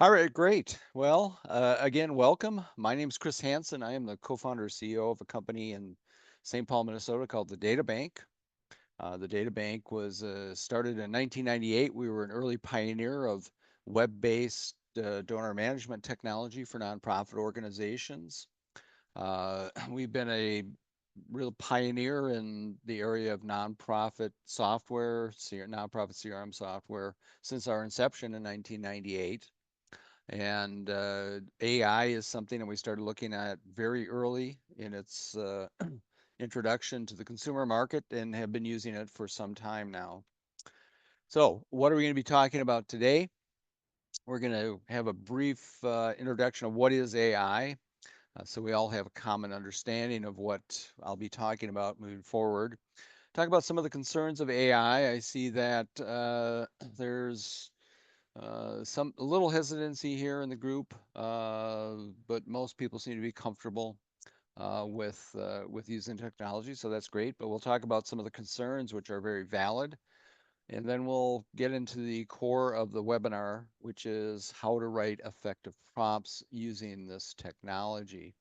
All right, great. Well, again, welcome. My name is Chris Hansen. I am the co-founder and CEO of a company in St. Paul, Minnesota called the Databank. The Databank was started in 1998. We were an early pioneer of web-based donor management technology for nonprofit organizations. We've been a real pioneer in the area of nonprofit software, nonprofit CRM software since our inception in 1998. And AI is something that we started looking at very early in its introduction to the consumer market and have been using it for some time now. So, what are we going to be talking about today? We're going to have a brief introduction of what is AI, so we all have a common understanding of what I'll be talking about moving forward. Talk about some of the concerns of AI. I see that there's some a little hesitancy here in the group, but most people seem to be comfortable with using technology, so that's great. But we'll talk about some of the concerns, which are very valid, and then we'll get into the core of the webinar, which is how to write effective prompts using this technology.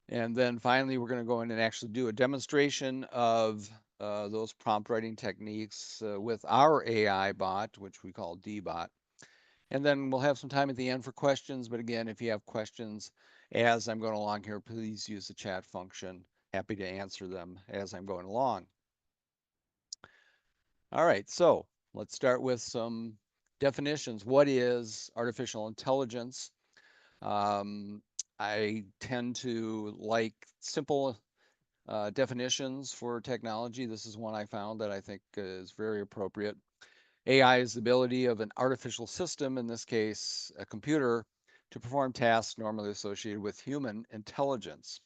And then finally, we're going to go in and actually do a demonstration of those prompt writing techniques with our AI bot, which we call dbot. And then we'll have some time at the end for questions. But again, if you have questions as I'm going along here, please use the chat function. Happy to answer them as I'm going along. All right, so let's start with some definitions. What is artificial intelligence? Um, I tend to like simple definitions for technology. This is one I found that I think is very appropriate. AI is the ability of an artificial system, in this case, a computer, to perform tasks normally associated with human intelligence.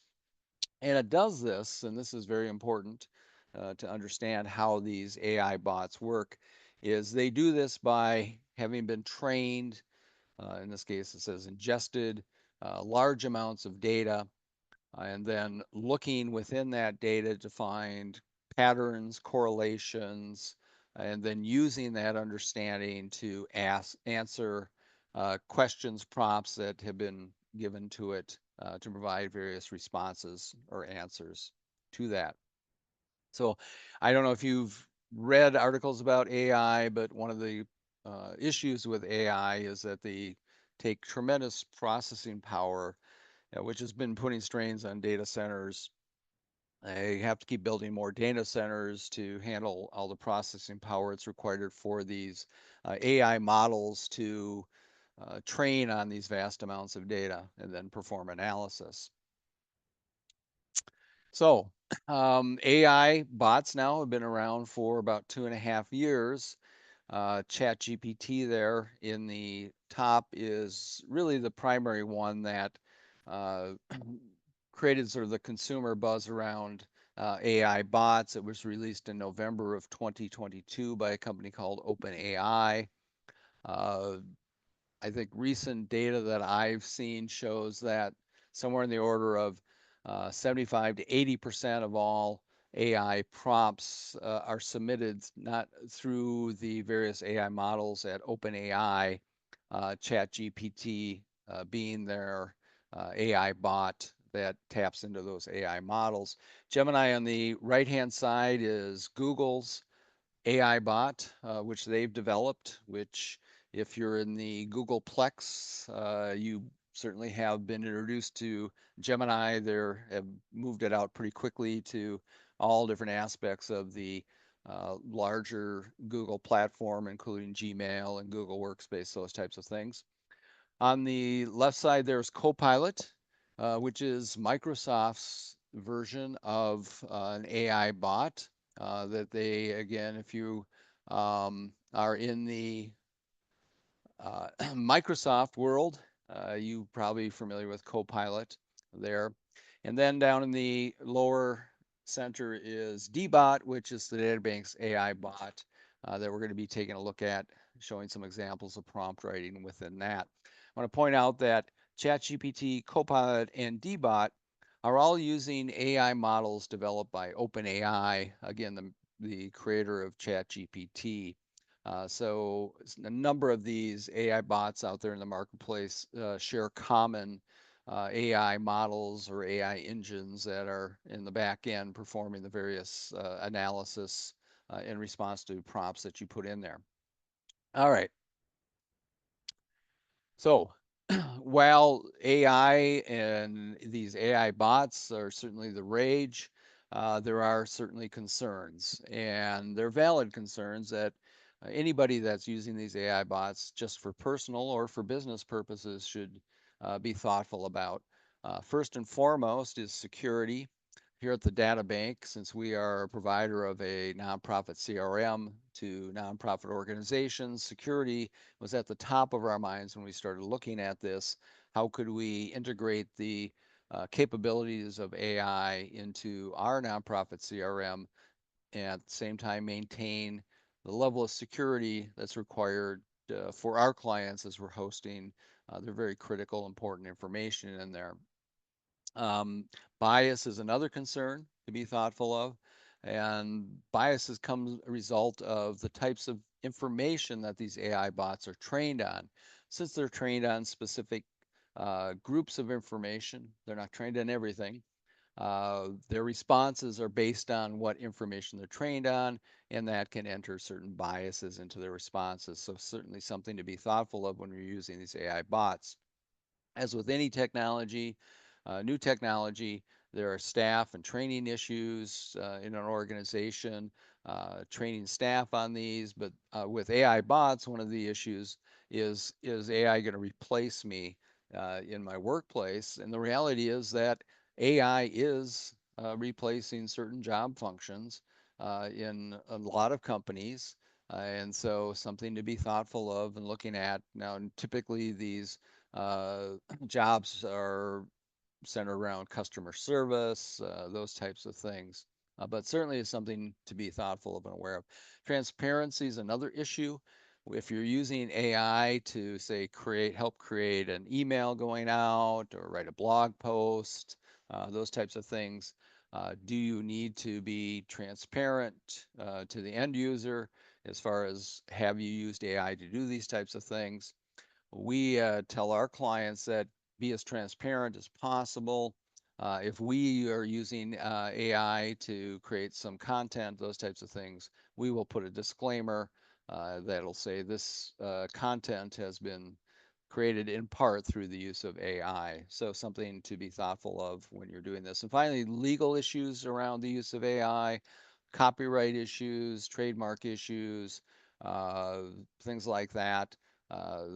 And it does this, and this is very important to understand how these AI bots work, is they do this by having been trained, in this case it says ingested, large amounts of data, and then looking within that data to find patterns, correlations, and then using that understanding to answer questions, prompts that have been given to it to provide various responses or answers to that. So I don't know if you've read articles about AI, but one of the issues with AI is that they take tremendous processing power, which has been putting strains on data centers. They have to keep building more data centers to handle all the processing power it's required for these AI models to train on these vast amounts of data and then perform analysis. So AI bots now have been around for about 2.5 years. ChatGPT there in the top is really the primary one that uh, created sort of the consumer buzz around AI bots. It was released in November of 2022 by a company called OpenAI. Uh, I think recent data that I've seen shows that somewhere in the order of 75 to 80% of all AI prompts are submitted not through the various AI models at OpenAI, ChatGPT being their AI bot that taps into those AI models. Gemini on the right-hand side is Google's AI bot, which they've developed, which if you're in the Googleplex, you certainly have been introduced to Gemini. They have moved it out pretty quickly to all different aspects of the larger Google platform, including Gmail and Google Workspace, those types of things. On the left side, there's Copilot, which is Microsoft's version of an AI bot that they, again, if you are in the Microsoft world, you probably familiar with Copilot there. And then down in the lower center is dbot, which is the Databank's AI bot that we're going to be taking a look at, showing some examples of prompt writing within that. I want to point out that ChatGPT, Copilot, and dbot are all using AI models developed by OpenAI, again, the creator of ChatGPT. So a number of these AI bots out there in the marketplace share common AI models or AI engines that are in the back end performing the various analysis in response to prompts that you put in there. All right. So while AI and these AI bots are certainly the rage, there are certainly concerns, and they're valid concerns that anybody that's using these AI bots just for personal or for business purposes should be thoughtful about. First and foremost is security. Here at the Data Bank, since we are a provider of a nonprofit CRM to nonprofit organizations, security was at the top of our minds when we started looking at this. How could we integrate the capabilities of AI into our nonprofit CRM and at the same time maintain the level of security that's required for our clients as we're hosting their very critical, important information in there. Um, Bias is another concern to be thoughtful of, and biases come a result of the types of information that these AI bots are trained on. Since they're trained on specific groups of information, they're not trained on everything. Their responses are based on what information they're trained on, and that can enter certain biases into their responses. So certainly something to be thoughtful of when you're using these AI bots. As with any technology, new technology, there are staff and training issues in an organization, training staff on these. But with AI bots, one of the issues is AI going to replace me in my workplace? And the reality is that AI is replacing certain job functions in a lot of companies. And so something to be thoughtful of and looking at. Now, typically these uh, jobs are centered around customer service, those types of things. But certainly is something to be thoughtful of and aware of. Transparency is another issue. If you're using AI to say help create an email going out or write a blog post, those types of things, do you need to be transparent to the end user as far as have you used AI to do these types of things? We tell our clients that be as transparent as possible. If we are using AI to create some content, those types of things, we will put a disclaimer that'll say this content has been created in part through the use of AI. So something to be thoughtful of when you're doing this. And finally, legal issues around the use of AI, copyright issues, trademark issues, uh, things like that. Uh,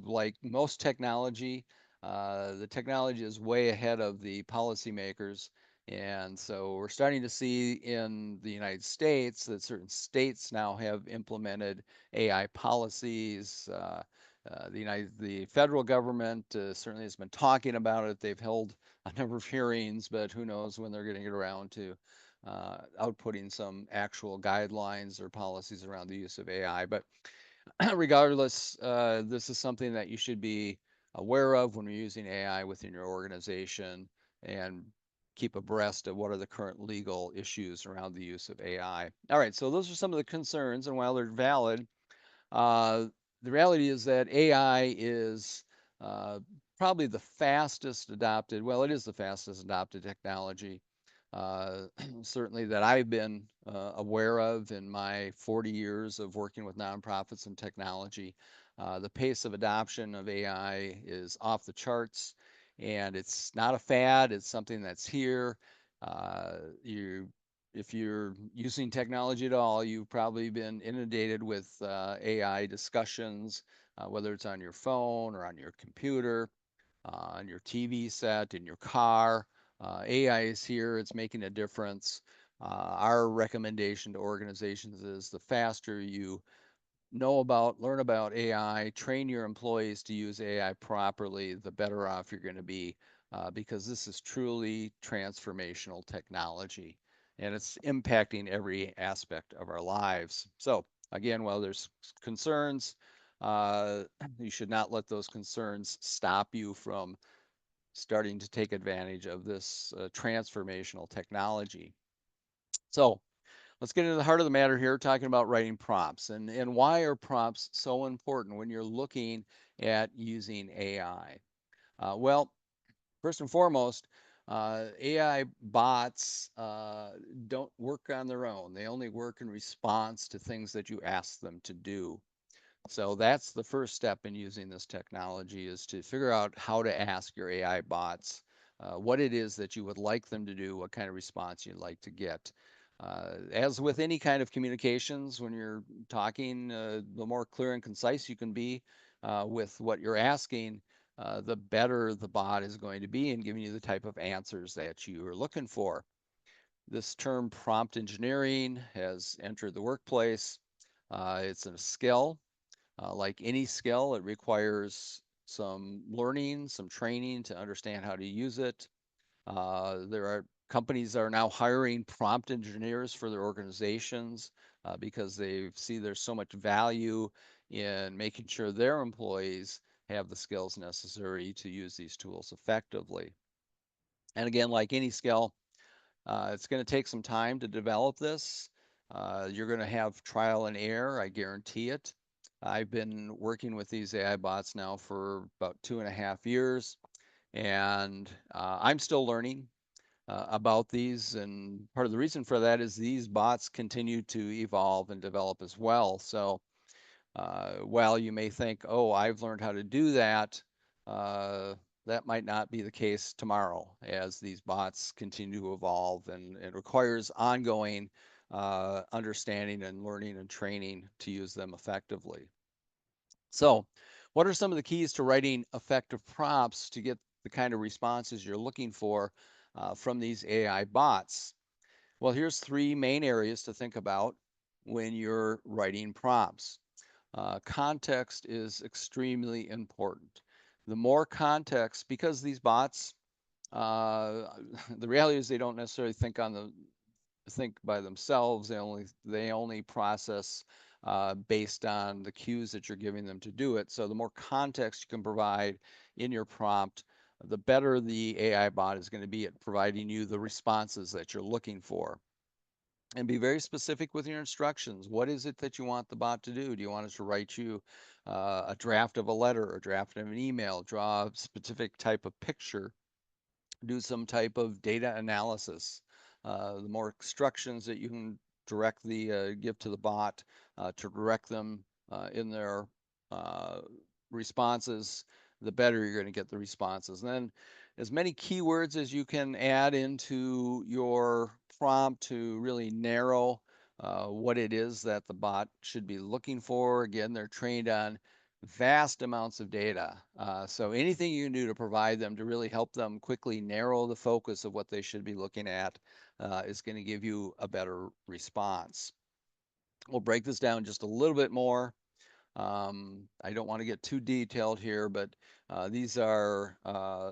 like most technology, the technology is way ahead of the policymakers. And so we're starting to see in the United States that certain states now have implemented AI policies. The federal government certainly has been talking about it. They've held a number of hearings, but who knows when they're going to get around to outputting some actual guidelines or policies around the use of AI. But regardless, this is something that you should be aware of when you're using AI within your organization and keep abreast of what are the current legal issues around the use of AI. All right, so those are some of the concerns, and while they're valid, uh, the reality is that AI is uh, probably the fastest adopted, well, it is the fastest adopted technology, uh, certainly that I've been aware of in my 40 years of working with nonprofits and technology. The pace of adoption of AI is off the charts, and it's not a fad, it's something that's here. Uh, you if you're using technology at all, you've probably been inundated with AI discussions, whether it's on your phone or on your computer, on your TV set, in your car. AI is here, it's making a difference. Our recommendation to organizations is the faster you learn about AI, train your employees to use AI properly, the better off you're going to be because this is truly transformational technology and it's impacting every aspect of our lives. So, again, while there's concerns, uh, you should not let those concerns stop you from starting to take advantage of this transformational technology. So, Let's get into the heart of the matter here, talking about writing prompts and why are prompts so important when you're looking at using AI? Well, first and foremost, AI bots don't work on their own. They only work in response to things that you ask them to do. So that's the first step in using this technology is to figure out how to ask your AI bots what it is that you would like them to do, what kind of response you'd like to get. As with any kind of communications, when you're talking, the more clear and concise you can be with what you're asking, the better the bot is going to be in giving you the type of answers that you are looking for. This term prompt engineering has entered the workplace. It's a skill. Like any skill, it requires some learning, some training to understand how to use it. There are companies that are now hiring prompt engineers for their organizations because they see there's so much value in making sure their employees have the skills necessary to use these tools effectively. And again, like any skill, it's going to take some time to develop this. You're going to have trial and error, I guarantee it. I've been working with these AI bots now for about 2.5 years, and I'm still learning about these. And part of the reason for that is these bots continue to evolve and develop as well. So while you may think, oh, I've learned how to do that, uh, that might not be the case tomorrow as these bots continue to evolve and it requires ongoing understanding and learning and training to use them effectively. So, what are some of the keys to writing effective prompts to get the kind of responses you're looking for from these AI bots? Well, here's three main areas to think about when you're writing prompts. Context is extremely important. The more context, because these bots, uh, the reality is they don't necessarily think by themselves. They only process based on the cues that you're giving them to do it. So the more context you can provide in your prompt, the better the AI bot is going to be at providing you the responses that you're looking for. And be very specific with your instructions. What is it that you want the bot to do? Do you want it to write you a draft of a letter, a draft of an email, draw a specific type of picture, do some type of data analysis? The more instructions that you can directly give to the bot to direct them in their uh, responses, the better you're going to get the responses. And then as many keywords as you can add into your prompt to really narrow what it is that the bot should be looking for. Again, they're trained on vast amounts of data. So anything you can do to provide them to really help them quickly narrow the focus of what they should be looking at is going to give you a better response. We'll break this down just a little bit more. I don't want to get too detailed here, but these are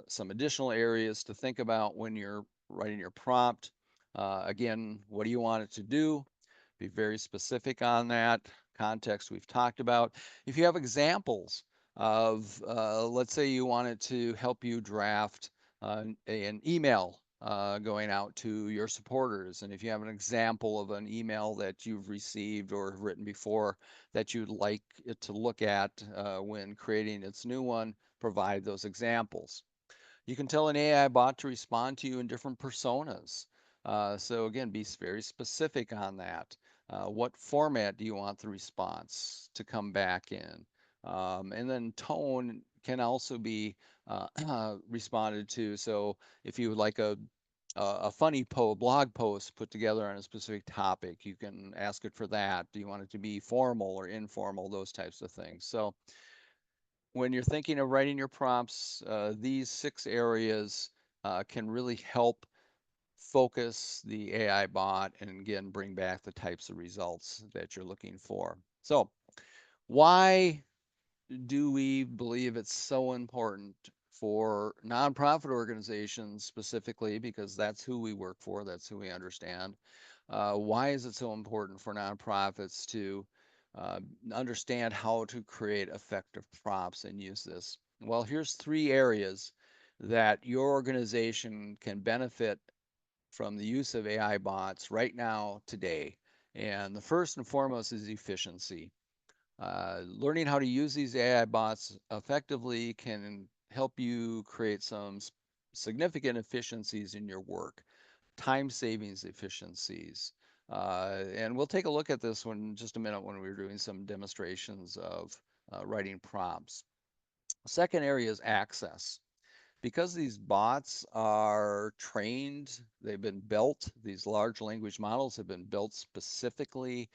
some additional areas to think about when you're writing your prompt. Again, what do you want it to do? Be very specific on that. Context we've talked about. If you have examples of, let's say you want it to help you draft an email going out to your supporters, and if you have an example of an email that you've received or have written before that you'd like it to look at when creating its new one, provide those examples. You can tell an AI bot to respond to you in different personas. So again, be very specific on that. What format do you want the response to come back in? And then tone can also be responded to. So if you would like a funny blog post put together on a specific topic, you can ask it for that. Do you want it to be formal or informal? Those types of things. So when you're thinking of writing your prompts, these 6 areas can really help focus the AI bot and again bring back the types of results that you're looking for. So, why do we believe it's so important for nonprofit organizations specifically? Because that's who we work for, that's who we understand. Why is it so important for nonprofits to uh, understand how to create effective prompts and use this? Well, here's 3 areas that your organization can benefit from the use of AI bots right now, today. And the first and foremost is efficiency. Learning how to use these AI bots effectively can help you create some significant efficiencies in your work, time savings efficiencies. And we'll take a look at this one in just a minute when we're doing some demonstrations of writing prompts. Second area is access. Because these bots are trained, they've been built, these large language models have been built specifically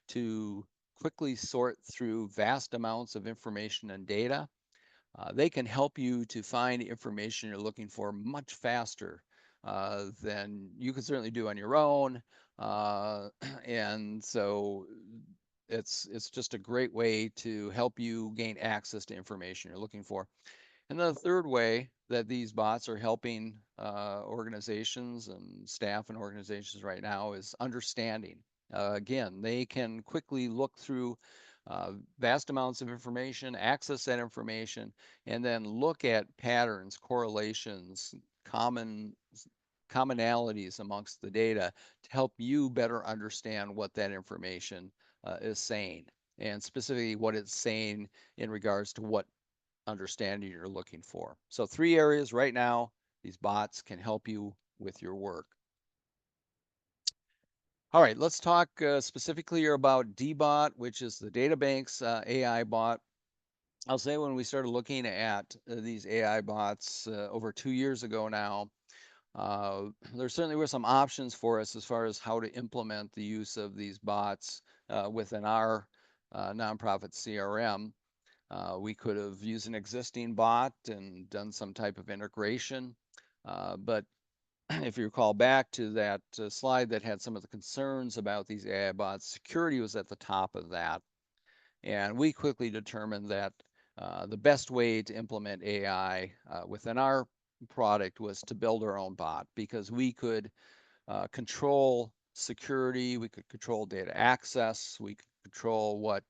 to quickly sort through vast amounts of information and data. They can help you to find information you're looking for much faster than you could certainly do on your own. Uh, and so it's just a great way to help you gain access to information you're looking for. And the third way that these bots are helping organizations and staff and organizations right now is understanding. Again, they can quickly look through vast amounts of information, access that information, and then look at patterns, correlations, commonalities amongst the data to help you better understand what that information is saying, and specifically what it's saying in regards to what understanding you're looking for. So 3 areas right now, these bots can help you with your work. All right, let's talk specifically here about DBot, which is the Databank's AI bot. I'll say when we started looking at these AI bots over 2 years ago now, there certainly were some options for us as far as how to implement the use of these bots within our nonprofit CRM. We could have used an existing bot and done some type of integration. But if you recall back to that slide that had some of the concerns about these AI bots, security was at the top of that. And we quickly determined that the best way to implement AI within our product was to build our own bot, because we could control security, we could control data access, we could control what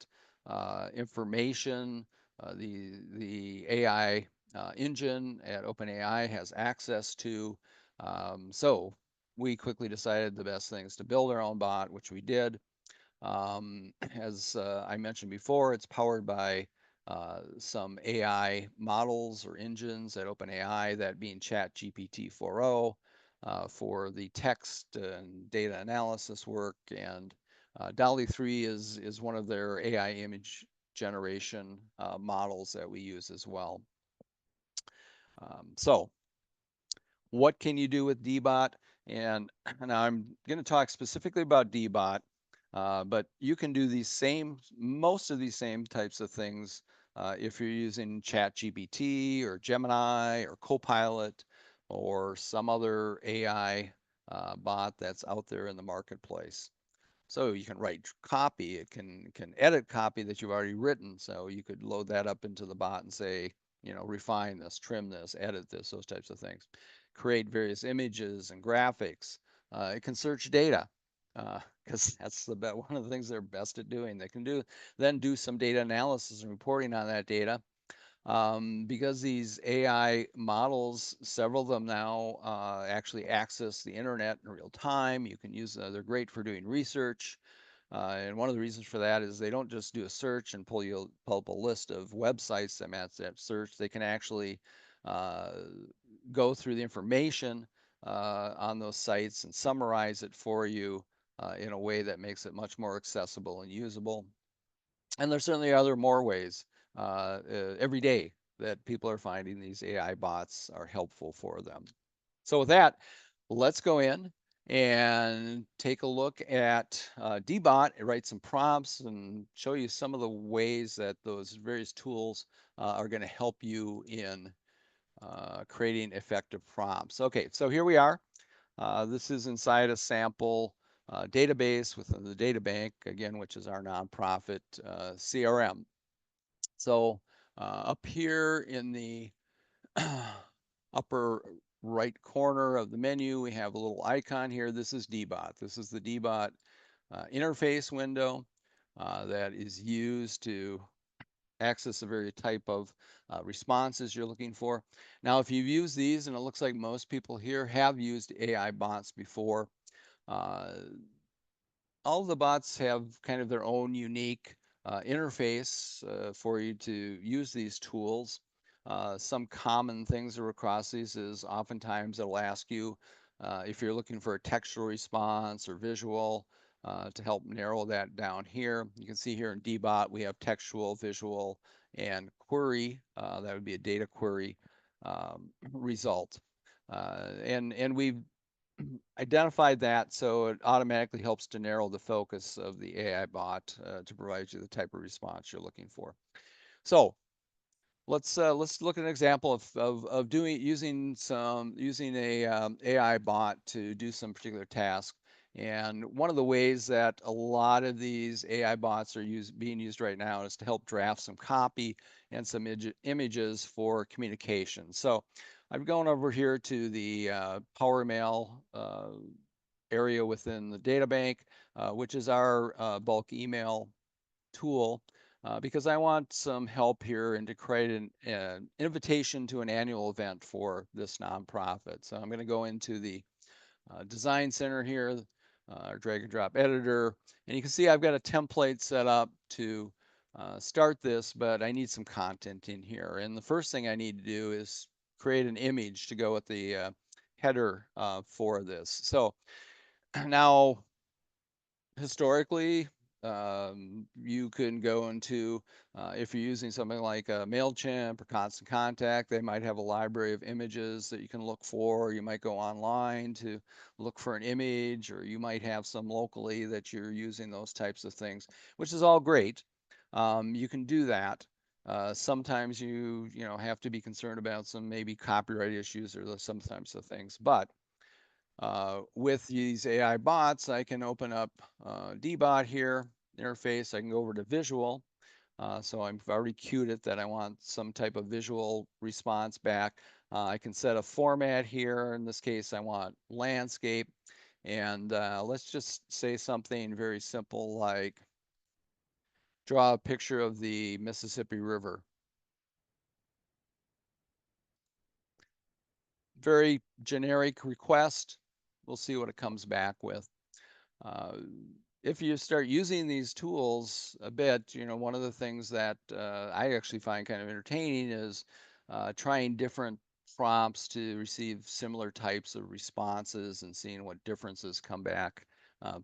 information the AI engine at OpenAI has access to. So we quickly decided the best thing is to build our own bot, which we did. As I mentioned before, it's powered by some AI models or engines at OpenAI, that being ChatGPT 4o for the text and data analysis work, and DALL-E 3 is one of their AI image generation models that we use as well. So what can you do with DBot? And now I'm going to talk specifically about DBot, but you can do most of these same types of things if you're using ChatGPT or Gemini or Copilot or some other AI bot that's out there in the marketplace. So you can write copy, it can edit copy that you've already written. So you could load that up into the bot and say, refine this, trim this, edit this, those types of things. Create various images and graphics. It can search data, because that's one of the things they're best at doing. They can then do some data analysis and reporting on that data. Because these AI models, several of them now actually access the internet in real time. You can use they're great for doing research. And one of the reasons for that is they don't just do a search and pull up a list of websites that match that search. They can actually uh, go through the information on those sites and summarize it for you in a way that makes it much more accessible and usable. And there's certainly other more ways every day that people are finding these AI bots are helpful for them. So with that, let's go in and take a look at DBot, write some prompts, and show you some of the ways that those various tools are going to help you in creating effective prompts. Okay, so here we are. This is inside a sample database within the Databank, again, which is our nonprofit CRM. So up here in the upper right corner of the menu, we have a little icon here. This is DBot. This is the DBot interface window that is used to access the very type of responses you're looking for. Now, if you've used these, and it looks like most people here have used AI bots before, uh, all of the bots have kind of their own unique interface for you to use these tools. Some common things that are across these is oftentimes it'll ask you if you're looking for a textual response or visual to help narrow that down here. You can see here in dbot we have textual, visual, and query. That would be a data query result. And we've identified that, so it automatically helps to narrow the focus of the AI bot to provide you the type of response you're looking for. So let's look at an example of doing using a AI bot to do some particular task. And one of the ways that a lot of these AI bots are being used right now is to help draft some copy and some images for communication. So I'm going over here to the PowerMail area within the Databank, which is our bulk email tool, because I want some help here and to create an invitation to an annual event for this nonprofit. So I'm going to go into the design center here, drag and drop editor, and you can see I've got a template set up to start this, but I need some content in here. And the first thing I need to do is create an image to go with the header for this. So now, historically, you can go into, if you're using something like MailChimp or Constant Contact, they might have a library of images that you can look for. You might go online to look for an image, or you might have some locally that you're using those types of things, which is all great. You can do that. Sometimes you have to be concerned about some maybe copyright issues or some types of things, but with these AI bots, I can open up dbot here, interface. I can go over to visual. So I've already queued it that I want some type of visual response back. I can set a format here. In this case, I want landscape. And let's just say something very simple like draw a picture of the Mississippi River. Very generic request. We'll see what it comes back with. Uh, if you start using these tools a bit, one of the things that I actually find kind of entertaining is trying different prompts to receive similar types of responses and seeing what differences come back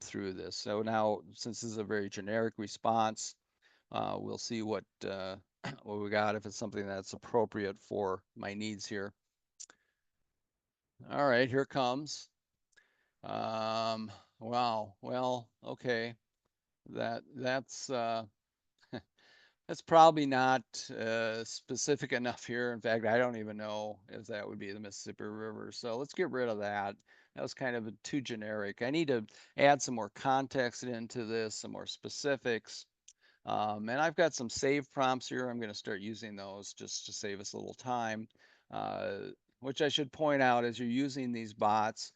through this. So now, since this is a very generic response, we'll see what what we got, if it's something that's appropriate for my needs here. All right, here comes. Wow. Well, okay. That's that's probably not specific enough here. In fact, I don't even know if that would be the Mississippi River. So let's get rid of that. That was kind of too generic. I need to add some more context into this, some more specifics. And I've got some save prompts here. I'm going to start using those just to save us a little time, uh, which I should point out as you're using these bots,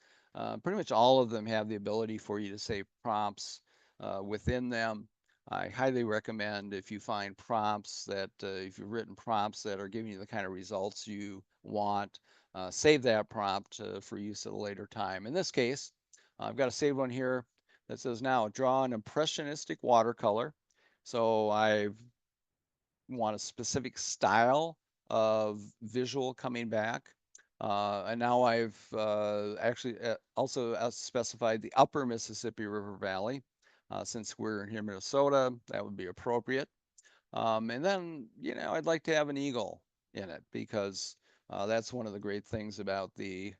pretty much all of them have the ability for you to save prompts within them. I highly recommend if you find prompts that, if you've written prompts that are giving you the kind of results you want, save that prompt for use at a later time. In this case, I've got a saved one here that says now draw an impressionistic watercolor. So I want a specific style of visual coming back. And now I've actually also specified the upper Mississippi River Valley. Since we're here in Minnesota, that would be appropriate. And then, I'd like to have an eagle in it because that's one of the great things about the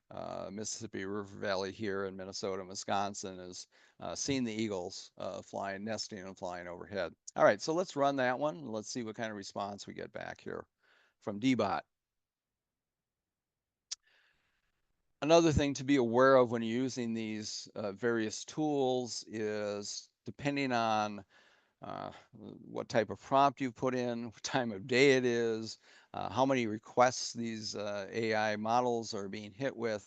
Mississippi River Valley here in Minnesota and Wisconsin is seeing the eagles flying, nesting and flying overhead. All right, so let's run that one. Let's see what kind of response we get back here from dbot. Another thing to be aware of when you're using these various tools is depending on what type of prompt you put in, what time of day it is, how many requests these AI models are being hit with,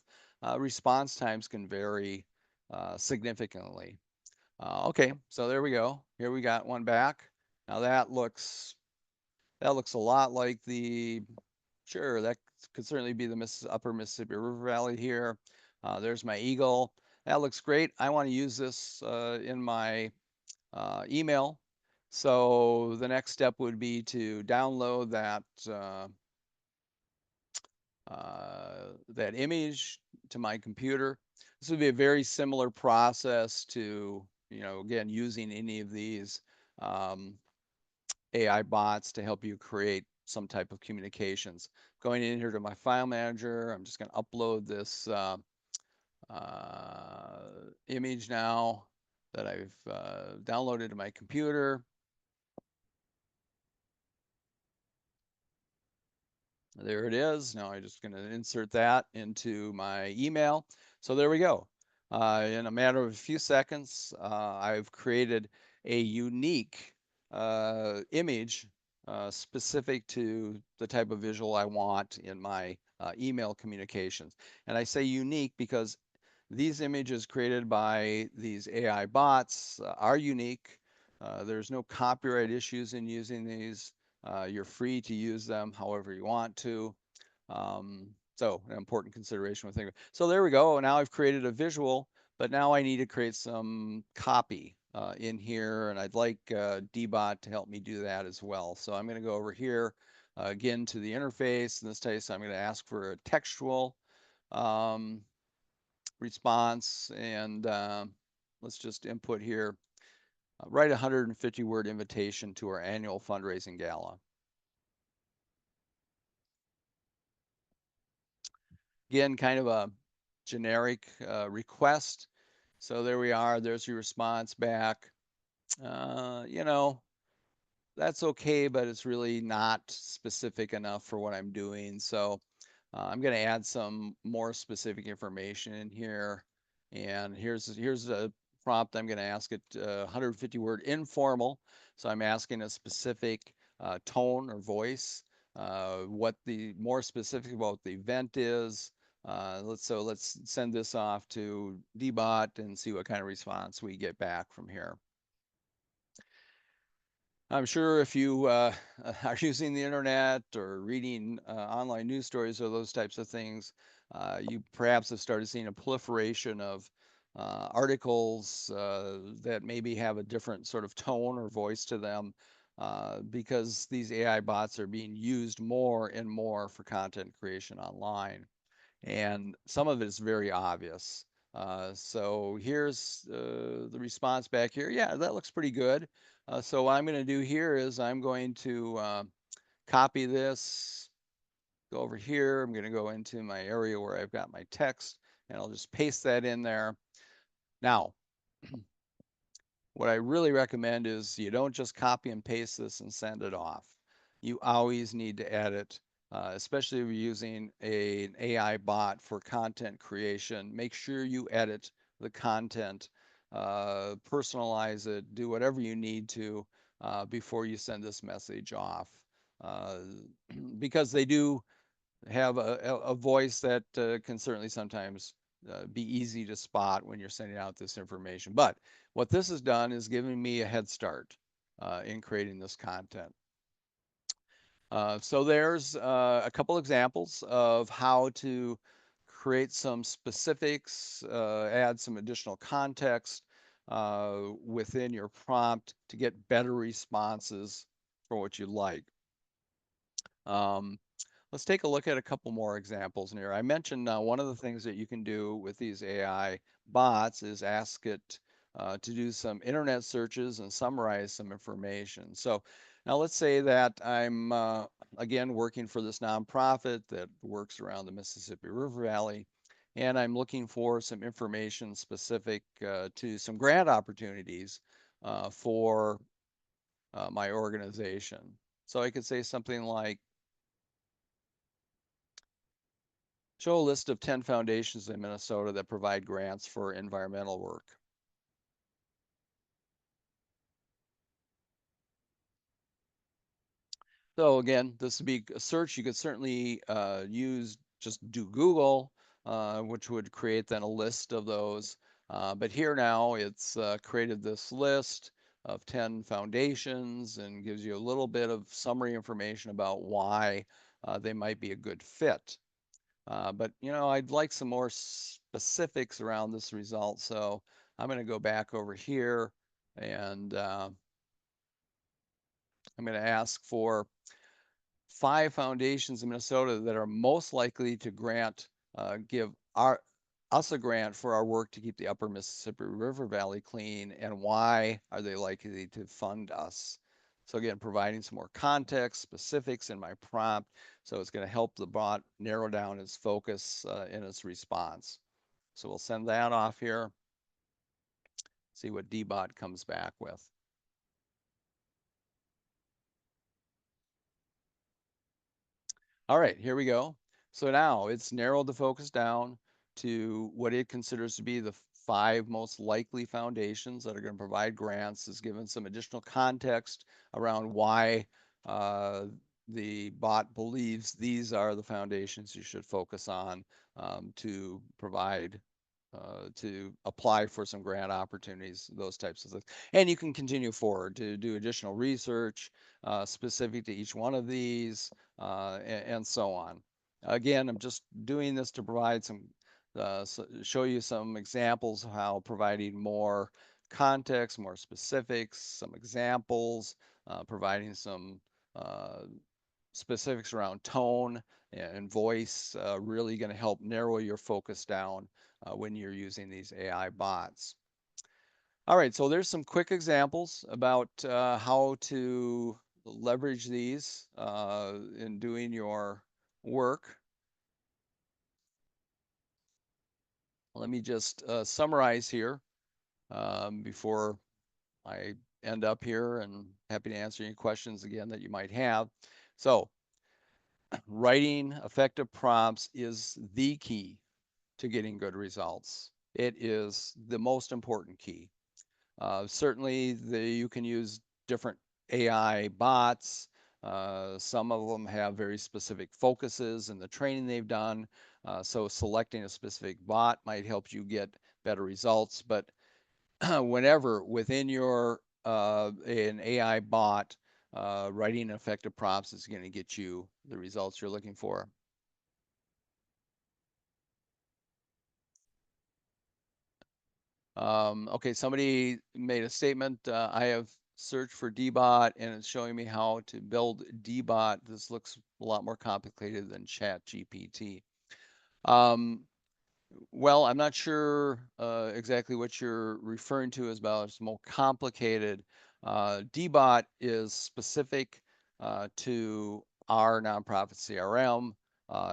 response times can vary significantly. Okay, so there we go. Here we got one back. Now that looks a lot like sure, that could certainly be the upper Mississippi River Valley here. There's my eagle. that looks great. I want to use this in my email. So the next step would be to download that image to my computer. This would be a very similar process to, again, using any of these um, AI bots to help you create some type of communications. Going in here to my file manager, I'm just going to upload this image now that I've downloaded to my computer. There it is. Now I'm just going to insert that into my email. So there we go. In a matter of a few seconds, I've created a unique image specific to the type of visual I want in my email communications. And I say unique because these images created by these AI bots are unique. There's no copyright issues in using these. You're free to use them however you want to. So an important consideration with things. So there we go. Now I've created a visual, but now I need to create some copy in here, and I'd like Dbot to help me do that as well. So I'm going to go over here again to the interface. In this case, I'm going to ask for a textual um, response, and let's just input here. Write a 150-word invitation to our annual fundraising gala. Again, kind of a generic request. So there we are. There's your response back. You know, that's okay, but it's really not specific enough for what I'm doing. So I'm going to add some more specific information in here. And here's a prompt. I'm going to ask it 150 word informal. So I'm asking a specific tone or voice, what the more specific about the event is. Let's send this off to Dbot and see what kind of response we get back from here. I'm sure if you are using the internet or reading online news stories or those types of things, you perhaps have started seeing a proliferation of articles that maybe have a different sort of tone or voice to them because these AI bots are being used more and more for content creation online. And some of it is very obvious. So here's the response back here. Yeah, that looks pretty good. So what I'm going to do here is I'm going to copy this, go over here. I'm going to go into my area where I've got my text, and I'll just paste that in there. Now, what I really recommend is you don't just copy and paste this and send it off. You always need to edit, especially if you're using an AI bot for content creation. Make sure you edit the content, personalize it, do whatever you need to before you send this message off. Uh, because they do have a voice that can certainly sometimes be easy to spot when you're sending out this information. But what this has done is giving me a head start in creating this content. So there's a couple examples of how to create some specifics, add some additional context within your prompt to get better responses for what you like. Um, let's take a look at a couple more examples here. I mentioned one of the things that you can do with these AI bots is ask it to do some internet searches and summarize some information. So now let's say that I'm, again, working for this nonprofit that works around the Mississippi River Valley, and I'm looking for some information specific to some grant opportunities for my organization. So I could say something like, show a list of 10 foundations in Minnesota that provide grants for environmental work. So again, this would be a search. You could certainly use, just do Google, which would create then a list of those. But here now it's created this list of 10 foundations and gives you a little bit of summary information about why they might be a good fit. But I'd like some more specifics around this result. So I'm going to go back over here and I'm going to ask for 5 foundations in Minnesota that are most likely to give us a grant for our work to keep the upper Mississippi River Valley clean, and why are they likely to fund us? So again, providing some more context, specifics in my prompt, so it's going to help the bot narrow down its focus in its response. So we'll send that off here, see what dbot comes back with. All right, here we go. So now it's narrowed the focus down to what it considers to be the 5 most likely foundations that are going to provide grants. Is given some additional context around why the bot believes these are the foundations you should focus on to provide to apply for some grant opportunities, those types of things. And you can continue forward to do additional research specific to each one of these and so on. Again, I'm just doing this to provide show you some examples of how providing more context, more specifics, some examples, providing some uh, specifics around tone and voice, really going to help narrow your focus down when you're using these AI bots. All right, so there's some quick examples about how to leverage these in doing your work. Let me just summarize here before I end up here, and happy to answer any questions again that you might have. So writing effective prompts is the key to getting good results. It is the most important key. Certainly, you can use different AI bots. Some of them have very specific focuses in the training they've done. So selecting a specific bot might help you get better results. But whenever within your an AI bot, writing effective prompts is going to get you the results you're looking for. Okay, somebody made a statement. I have searched for dbot and it's showing me how to build dbot. This looks a lot more complicated than chat GPT. Um, well, I'm not sure exactly what you're referring to as about it's more complicated. dbot is specific to our nonprofit CRM.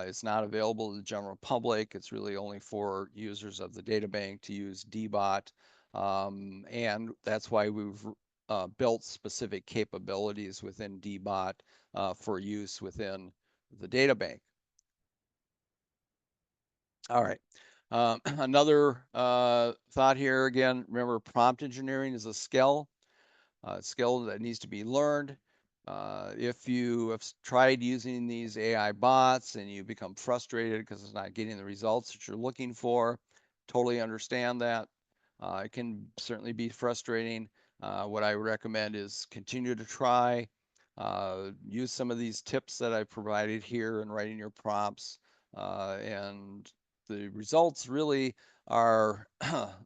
It's not available to the general public. It's really only for users of the Databank to use dbot. And that's why we've built specific capabilities within dbot for use within the Databank. All right. Another thought here again, remember prompt engineering is a skill that needs to be learned. If you have tried using these AI bots and you become frustrated because it's not getting the results that you're looking for, totally understand that. It can certainly be frustrating. What I recommend is continue to try. Use some of these tips that I provided here in writing your prompts, and the results really are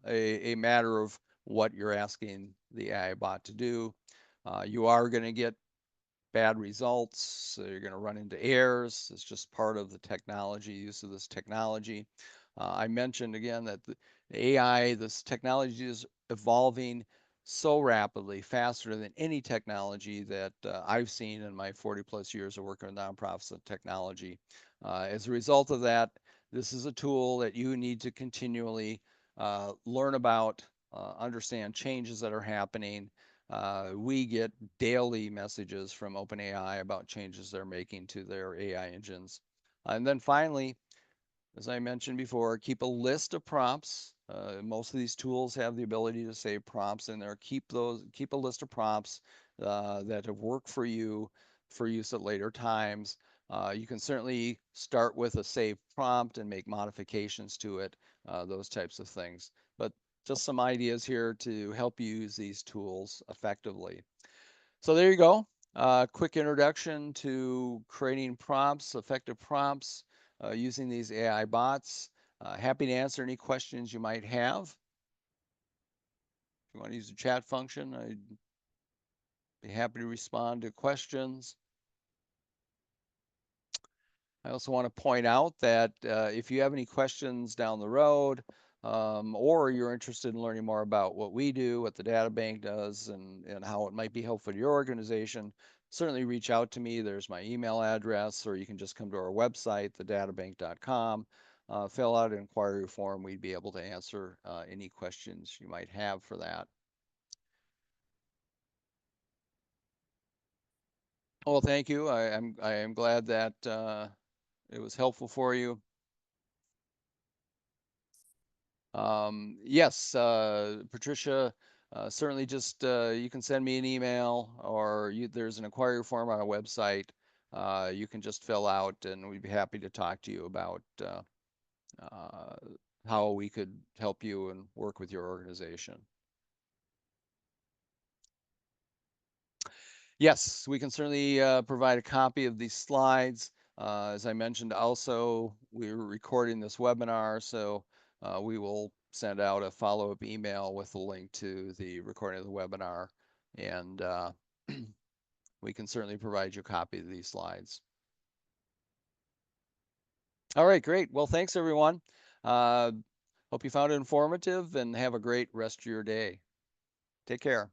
a matter of what you're asking the AI bot to do. You are going to get bad results. So you're going to run into errors. It's just part of the technology, use of this technology. I mentioned again that the AI, this technology is evolving so rapidly, faster than any technology that I've seen in my 40 plus years of working with nonprofits and technology. As a result of that, this is a tool that you need to continually learn about, understand changes that are happening. We get daily messages from OpenAI about changes they're making to their AI engines. And then finally, as I mentioned before, keep a list of prompts. Most of these tools have the ability to save prompts in there. Keep a list of prompts that have worked for you for use at later times. You can certainly start with a saved prompt and make modifications to it, those types of things. But just some ideas here to help you use these tools effectively. So there you go. Quick introduction to creating prompts, effective prompts. using these AI bots. Happy to answer any questions you might have. If you want to use the chat function, I'd be happy to respond to questions. I also want to point out that if you have any questions down the road, or you're interested in learning more about what we do, what the data bank does, and how it might be helpful to your organization, certainly reach out to me. There's my email address, or you can just come to our website, thedatabank.com, fill out an inquiry form. We'd be able to answer any questions you might have for that. Well, thank you. I am glad that it was helpful for you. Yes, Patricia, certainly just you can send me an email, or there's an inquiry form on our website. You can just fill out, and we'd be happy to talk to you about uh, how we could help you and work with your organization. Yes, we can certainly provide a copy of these slides. As I mentioned, also, we're recording this webinar, so we will send out a follow-up email with a link to the recording of the webinar, and we can certainly provide you a copy of these slides. All right, great. Well, thanks, everyone. Hope you found it informative, and have a great rest of your day. Take care.